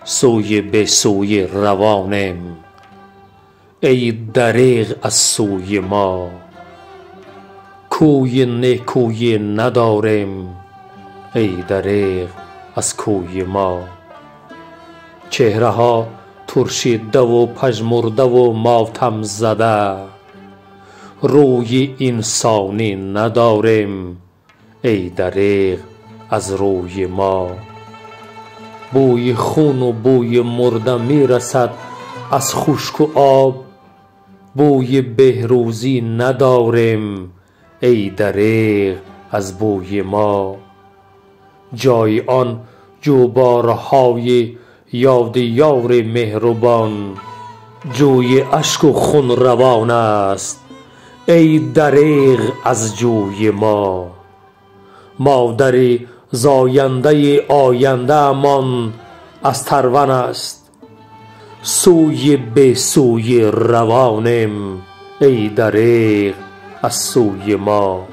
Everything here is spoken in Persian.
سوی به سوی روانیم. ای دریغ از سوی ما، کوی نیکویی نداریم. ای دریغ از کوی ما. چهره ها ترشیده و پژمرده و ماتم زده، روی انسانی نداریم. ای دریغ از روی ما. بوی خون و بوی مرده می رسد از خشک و آب، بوی بهروزی نداریم. ای دریغ از بوی ما. جای آن جوبارهای یاد یار مهربان، جوی اشک و خون روان است. ای دریغ از جوی ما. مادر زاینده آینده امان از ترون است، سوی به سوی روانیم. ای دریغ از سوی ما.